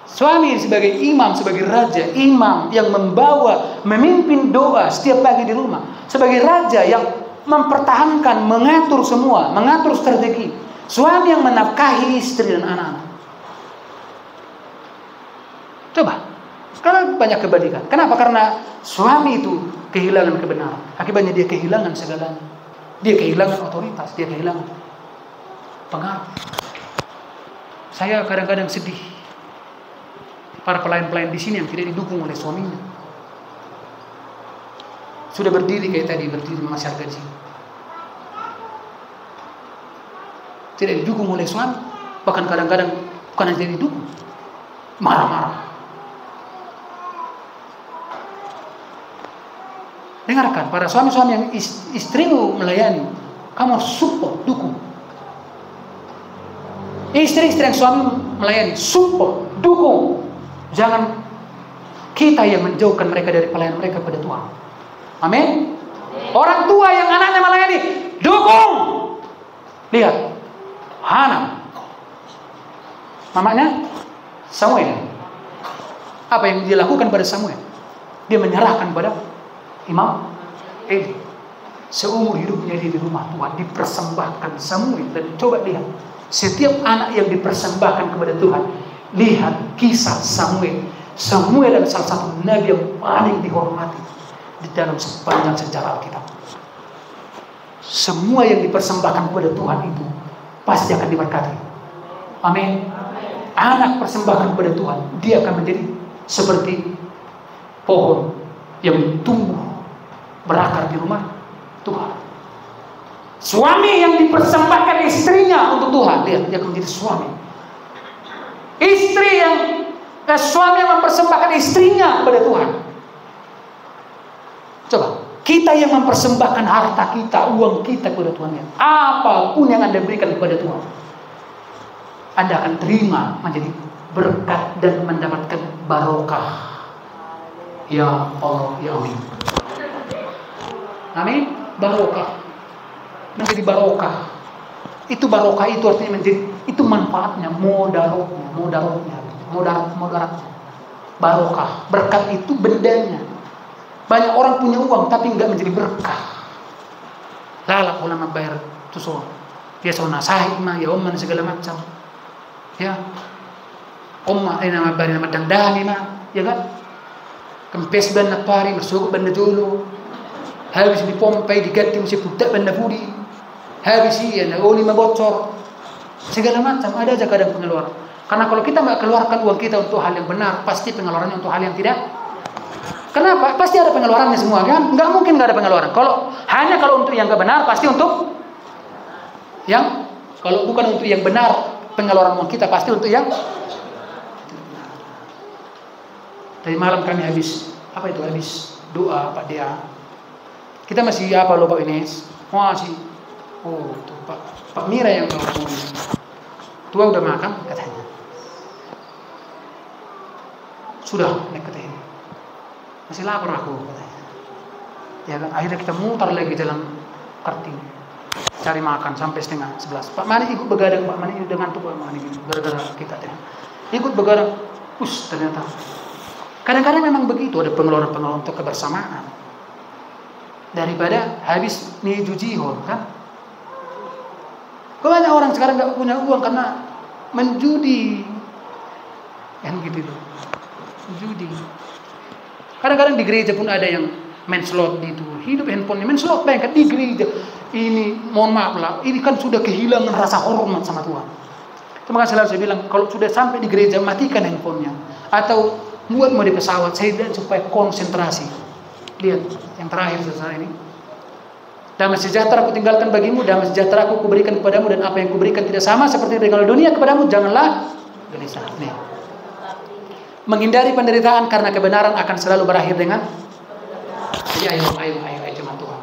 Suami sebagai imam, sebagai raja, imam yang membawa, memimpin doa setiap pagi di rumah. Sebagai raja yang mempertahankan, mengatur semua, mengatur strategi. Suami yang menafkahi istri dan anak-anak. Coba, karena banyak kebalikan. Kenapa? Karena suami itu kehilangan kebenaran. Akibatnya dia kehilangan segalanya. Dia kehilangan otoritas, dia kehilangan pengaruh. Saya kadang-kadang sedih. Para pelayan-pelayan di sini yang tidak didukung oleh suaminya. Sudah berdiri kayak tadi, berdiri masyarakat sini. Tidak didukung oleh suami. Bahkan kadang-kadang bukan hanya tidak didukung, marah-marah. Dengarkan, para suami-suami yang istrimu melayani, kamu harus support, dukung. Istri-istri yang suami melayani, support, dukung. Jangan kita yang menjauhkan mereka dari pelayanan mereka pada Tuhan. Amin. Orang tua yang anaknya melayani, dukung. Lihat, Hana, mamanya Samuel. Apa yang dia lakukan pada Samuel? Dia menyerahkan pada Imam Eli. Seumur hidupnya dia di rumah Tuhan, dipersembahkan Samuel. Dan coba lihat, setiap anak yang dipersembahkan kepada Tuhan, lihat kisah Samuel. Samuel adalah salah satu nabi yang paling dihormati di dalam sepanjang sejarah Alkitab. semua yang dipersembahkan kepada Tuhan itu pasti akan diberkati. Amin. Anak persembahkan kepada Tuhan, dia akan menjadi seperti pohon yang tumbuh berakar di rumah Tuhan. Suami yang dipersembahkan istrinya untuk Tuhan, dia akan menjadi suami. Suami yang mempersembahkan istrinya kepada Tuhan. Coba, kita yang mempersembahkan harta kita, uang kita kepada Tuhan, apapun yang Anda berikan kepada Tuhan, Anda akan terima menjadi berkat dan mendapatkan barokah. Ya Allah, ya amin. Amin. Barokah. Menjadi barokah. Itu barokah itu artinya menjadi, itu manfaatnya, mudaratnya. Barokah. Berkat itu bendanya. Banyak orang punya uang tapi enggak menjadi berkah. Lalak ulama bayar tu so. Dia sona sahih mah ya omman segala macam. Ya. Omma nama bari nama dandani mah, ya kan? Kempes ban napari masuk ban dulu. Habis dipompai diganti mesti pudak ban budi. Habis ya oli bocor. Segala macam ada aja kadang pengeluaran. Karena kalau kita enggak keluarkan uang kita untuk hal yang benar, pasti pengeluarannya untuk hal yang tidak. Kenapa? Pasti ada pengeluarannya semua kan? Enggak mungkin enggak ada pengeluaran. Kalau untuk yang enggak benar, pasti untuk yang, kalau bukan untuk yang benar, pengeluaran uang kita pasti untuk yang. Tadi malam kami habis doa Pak Dea. Kita masih apa loh Pak Ines? Masih. Oh, tuh Pak Mira yang bawa ini. Tua udah makan katanya. Sudah naik katanya. Masih lapar aku katanya. Ya kan, akhirnya kita mutar lagi jalan Kartini. Cari makan sampai 10:30. Pak Mani ikut begadang, Pak Mani dengan tuh Pak Mani gara-gara kita tadi. Ikut begadang. Ternyata kadang-kadang memang begitu, ada pengeluaran-pengeluaran untuk kebersamaan. Daripada habis nih jujihon kan. Banyak orang sekarang nggak punya uang karena menjudi. Yang gitu loh. Menjudi. Kadang-kadang di gereja pun ada yang main slot itu. Hidup handphonenya main slot banyak di gereja. Ini mohon maaf lah, ini kan sudah kehilangan rasa hormat sama Tuhan. Cuma selalu saya bilang, kalau sudah sampai di gereja matikan handphonenya. Atau buat mau di pesawat, saya bilang supaya konsentrasi. Lihat yang terakhir selesai ini. Damai sejahtera aku tinggalkan bagimu, damai sejahtera aku kuberikan kepadamu, dan apa yang kuberikan tidak sama seperti yang kalau dunia kepadamu, janganlah gelisah. Nih. Menghindari penderitaan karena kebenaran akan selalu berakhir dengan. Jadi ayo cuma Tuhan.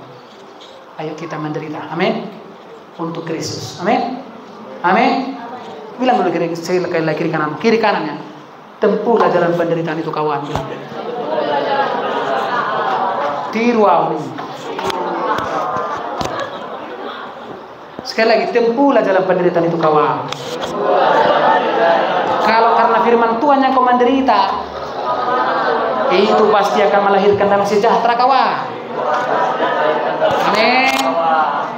Ayo kita menderita. Amin. Untuk Kristus. Amin. Amin. Bilang dulu sekali lagi kiri kanannya. Tempuhlah jalan penderitaan itu kawan. Tiru aku. Sekali lagi, tempuhlah jalan penderitaan itu kawan. Kalau karena firman Tuhan yang kau menderita, itu pasti akan melahirkan damai sejahtera kawan. Amin.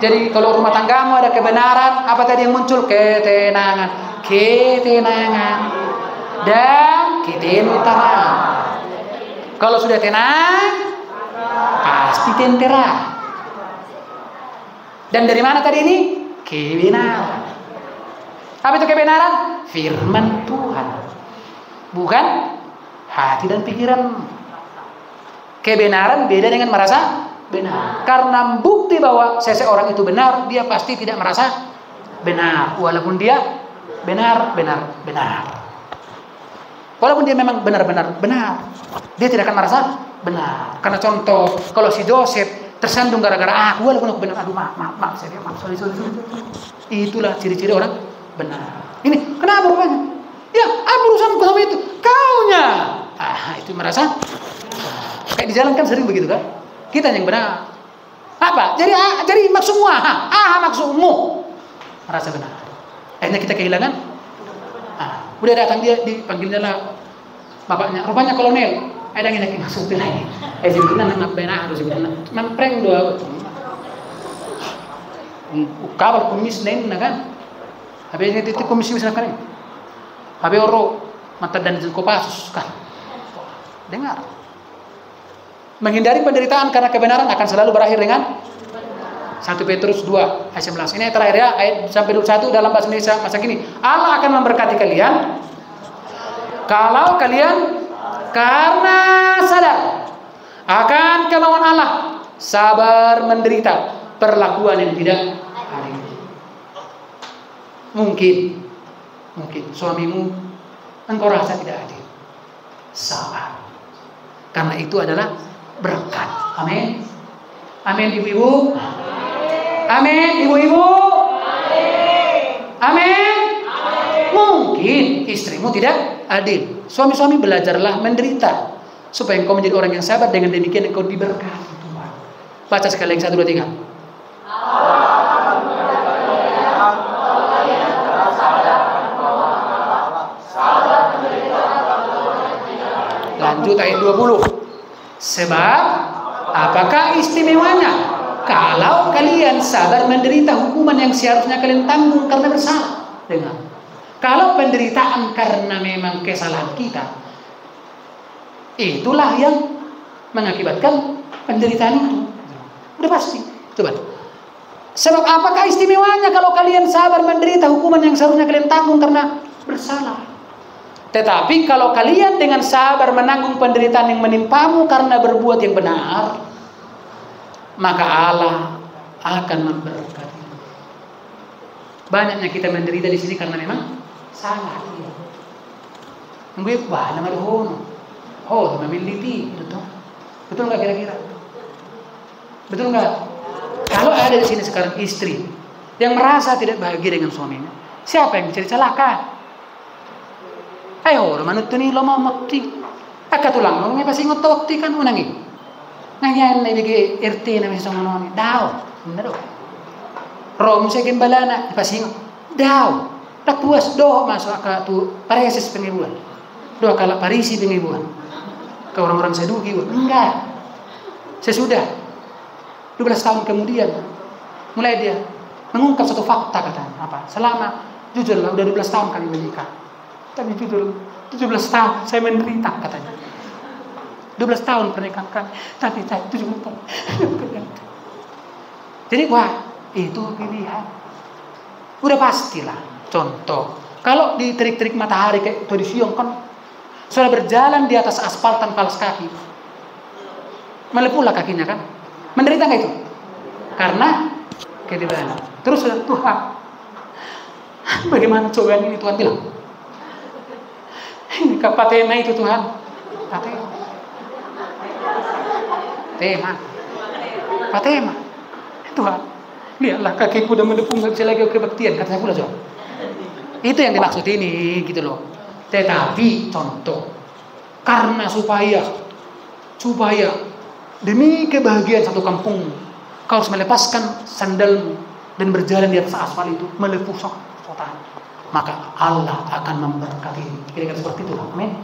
Jadi kalau rumah tanggamu ada kebenaran, apa tadi yang muncul? Ketenangan dan ketenteran. Kalau sudah tenang, pasti tentera. Dan dari mana tadi ini? Kebenaran. Apa itu kebenaran? Firman Tuhan. Bukan hati dan pikiran. Kebenaran beda dengan merasa benar. Karena bukti bahwa seseorang itu benar, dia pasti tidak merasa benar. Walaupun dia benar. Walaupun dia memang benar-benar benar, dia tidak akan merasa benar. Karena contoh, kalau si Joseph tersandung gara-gara aku, walaupun aku benar, aduh maaf, sorry. Itulah ciri-ciri orang benar. Ini kenapa rupanya? Ya, apa urusanku sama itu? Kaunya. Itu merasa. Kayak di jalan kan sering begitu kan? Kita yang benar. Apa? Jadi maksudmu, maksudmu. Merasa benar. Akhirnya kita kehilangan. Udah datang dia dipanggilnya lah bapaknya. Rupanya kolonel. Ada yang lagi masuk lagi. Sebenarnya nak benar harus sebenarnya. Mempreng dua. Kabar kumis nen kan. Habis itu komisi misalkan. Habis oro mata dan Kopassus kan. Dengar. Menghindari penderitaan karena kebenaran akan selalu berakhir dengan 1 Petrus 2 ayat 11. Ini terakhir ya, ayat sampai 21 dalam bahasa Indonesia masa kini. Allah akan memberkati kalian kalau kalian karena sadar akan kemauan Allah, sabar menderita perlakuan yang tidak adil. Mungkin suamimu engkau rasa tidak adil. Sabar. Karena itu adalah berkat. Amin. Amin ibu-ibu. Amin ibu-ibu. Amin. Mungkin istrimu tidak adil. Suami-suami belajarlah menderita supaya engkau menjadi orang yang sabar. Dengan demikian engkau diberkati Tuhan. Baca sekali yang 1, 2, 3. Lanjut ayat 20. Sebab apakah istimewanya kalau kalian sabar menderita hukuman yang seharusnya kalian tanggung karena bersalah? Dengar. Kalau penderitaan karena memang kesalahan kita, itulah yang mengakibatkan penderitaan itu. Udah pasti. Coba. Sebab apakah istimewanya kalau kalian sabar menderita hukuman yang seharusnya kalian tanggung karena bersalah? Tetapi kalau kalian dengan sabar menanggung penderitaan yang menimpamu karena berbuat yang benar, maka Allah akan memberkati. Banyaknya kita menderita di sini karena memang salah. Nggak apa nama dohono. Oh, memiliki itu. Betul nggak kira-kira? Betul nggak? Kalau ada di sini sekarang istri yang merasa tidak bahagia dengan suaminya, siapa yang bisa celaka? Ayo, manut tu ni lo mau makti. Aka tulang, lo may pasingot to wakti kan unangi. Ngayon na ibigay RT na may songonon. Daw, nado. Rom sa gimbalana, pasingot. Daw. Takpuas do masuk aka tu paresis pengibuan. Do kala parisi pengibuan. Ke orang-orang seduki, enggak. Sesudah 12 tahun kemudian mulai dia mengungkap satu fakta katanya. Apa? Selama jujurlah udah 12 tahun kami menikah. Tapi jujur 17 tahun saya menderita katanya. 12 tahun pernikahan kami, tapi saya 17 tahun. Jadi wah, itu pilihan. Udah pastilah. Contoh, kalau di terik-terik matahari kayak itu di Siong kan sudah berjalan di atas aspal tanpa alas kaki. Melepuhlah kakinya kan? Menderita nggak itu? Karena kedebatan. Terus sudah Tuhan, bagaimana cobaan ini Tuhan bilang? Ini kapatema itu Tuhan. Patema. Tuhan, lihatlah kakiku udah mendepung, nggak bisa lagi kebaktian. Kata saya pula John. Itu yang dimaksud ini, gitu loh. Tetapi contoh, karena supaya demi kebahagiaan satu kampung, kau harus melepaskan sandalmu dan berjalan di atas aspal itu, melepuh sotaan. Maka Allah akan memberkati. Kira-kira seperti itu. Amin.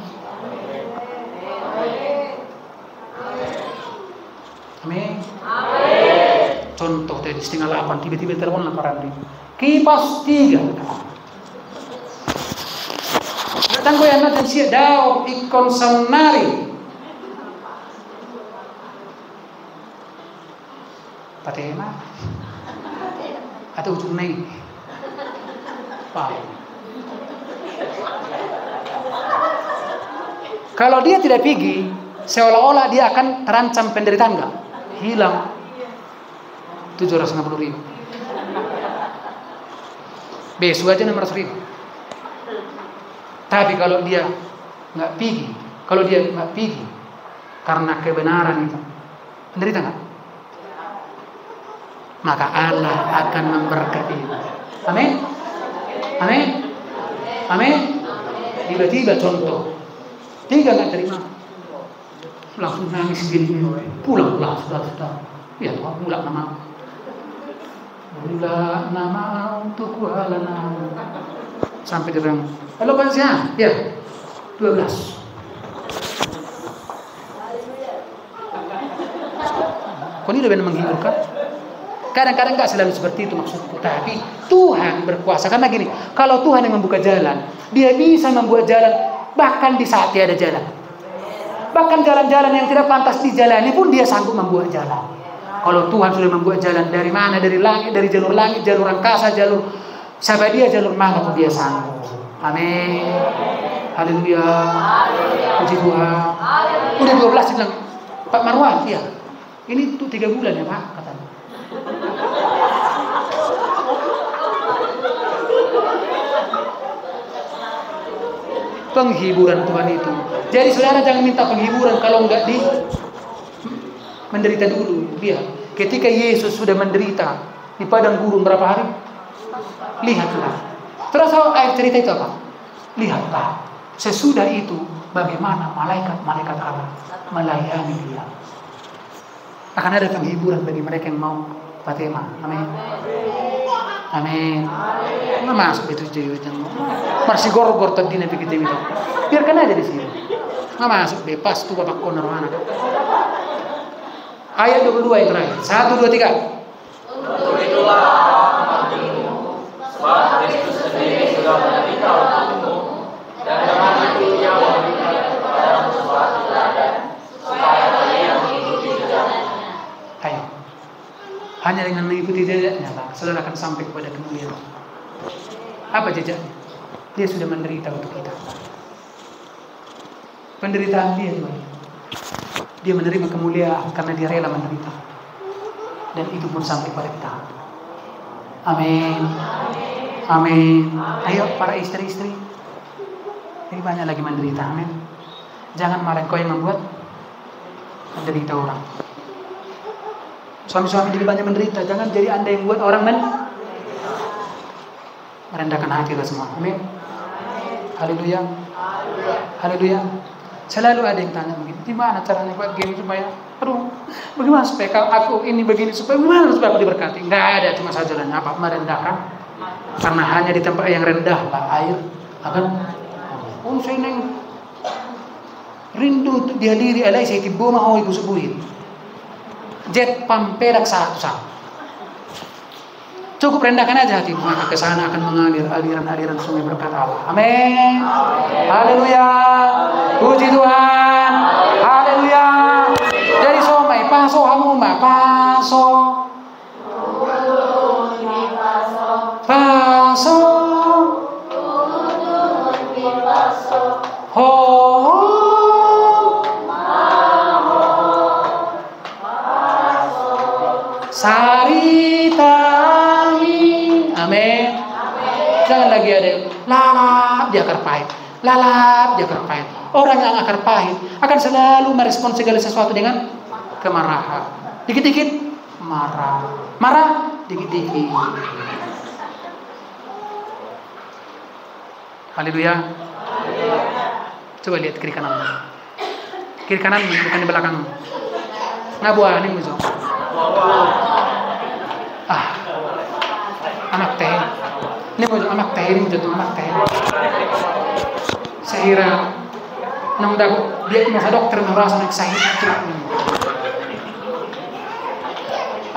Amin. Contoh tadi 7:30 tiba-tiba telepon laporan ini. Kipas 3. Datang ko yan natin siya daw ikon sanari. Patema. Atau ujung na ini. Kalau dia tidak pergi, seolah-olah dia akan terancam penderitaan enggak? Hilang 750.000. Besok aja 600.000. Tapi kalau dia nggak pergi, karena kebenaran itu, menderita nggak? Maka Allah akan memberkati. Amin. Amin. Amin. Tiba-tiba contoh 3 nggak terima, langsung nangis gini, pulanglah sudah. Ya Tuhan, pulang nama untuk kualana. Sampai dia bilang, halo Pak Siang, ya 12. Kau ini udah benar menghibur kan? Kadang-kadang nggak selalu seperti itu maksudku, tapi Tuhan berkuasa. Karena gini, kalau Tuhan yang membuka jalan, Dia bisa membuat jalan bahkan di saat tiada jalan. Bahkan jalan-jalan yang tidak pantas dijalani pun Dia sanggup membuat jalan. Kalau Tuhan sudah membuat jalan dari mana? Dari langit, langit, jalur angkasa, jalur siapa dia, jalur mana pun dia sanggup. Amin. Haleluya. Puji Tuhan. Udah 12 dia bilang, Pak Marwan, iya. Ini tuh 3 bulan ya Pak, katanya. Penghiburan Tuhan itu. Jadi saudara jangan minta penghiburan kalau enggak menderita dulu. Lihat, ketika Yesus sudah menderita di padang gurun berapa hari? Lihatlah. Terus ayat cerita itu apa? Lihatlah. Sesudah itu bagaimana malaikat-malaikat Allah melayani dia. Akan ada penghiburan bagi mereka yang mau Fatima. Amin. Amin. Nggak masuk itu jadi masih gor-gor tadi nabi kita itu. Biarkan aja di sini. Nggak masuk bebas tuh bapak konar mana. Ayat 22 yang terakhir. 1, 2, 3. Untuk itulah memanggilmu, sebab Kristus sendiri sudah menderita untukmu, dan dengan itu Ia memberikan kepadamu suatu teladan, supaya kalian mengikuti jejaknya. Ayo. Hanya dengan mengikuti jejaknya saudara akan sampai kepada kemuliaan. Apa jejaknya? Dia sudah menderita untuk kita. Penderitaan dia Tuhan. Dia menerima kemuliaan karena dia rela menderita. Dan itu pun sampai pada kita. Amin. Amin. Ayo para istri-istri. Ini banyak lagi menderita. Amin. Jangan malah kau yang membuat menderita orang. Suami-suami juga banyak menderita. Jangan jadi Anda yang buat orang merendahkan hati kita semua. Amin. Haleluya. Haleluya. Selalu ada yang tanya begini, gimana caranya buat gini supaya, bagaimana supaya aku ini begini, supaya gimana supaya aku diberkati? Nggak ada, cuma saja jalannya apa? Merendahkan. Karena hanya di tempat yang rendah lah air akan. Saya neng rindu untuk dihadiri alai saya tiba mau ibu subuhin. Jet pamperak satu. Cukup rendahkan aja hati, maka ke sana akan mengalir aliran-aliran sungai berkat Allah. Amin. Haleluya. Puji Tuhan. Haleluya. Jadi somai paso hamuma paso. Paso. Ho. Sarita. Amin. Jangan lagi ada lalap di akar pahit. Lalap di akar pahit. Orang yang akar pahit akan selalu merespon segala sesuatu dengan kemarahan. Dikit-dikit marah. Marah dikit-dikit. Haleluya. Coba lihat kiri kanan. Kiri kanan bukan di belakang. Ngabuah nih musuh. Anak teh. Ini musuh anak teh ini jatuh anak teh. Sehira nang dak dia masa dokter merasa nak sakit.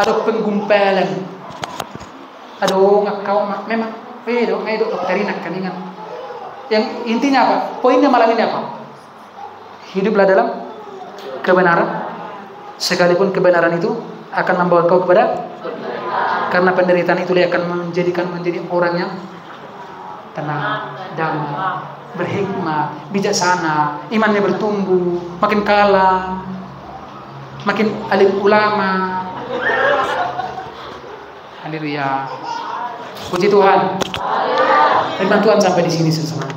Ada penggumpalan. Aduh ngakau memang edo dokterinak kan ingat. Yang intinya apa? Poinnya malam ini apa? Hiduplah dalam kebenaran. Sekalipun kebenaran itu akan membawa kau kepada, karena penderitaan itu dia akan menjadi orang yang tenang, damai, berhikmah, bijaksana, imannya bertumbuh, makin kalah, makin alim ulama. Haleluya. Puji Tuhan. Firman Tuhan sampai di sini semua.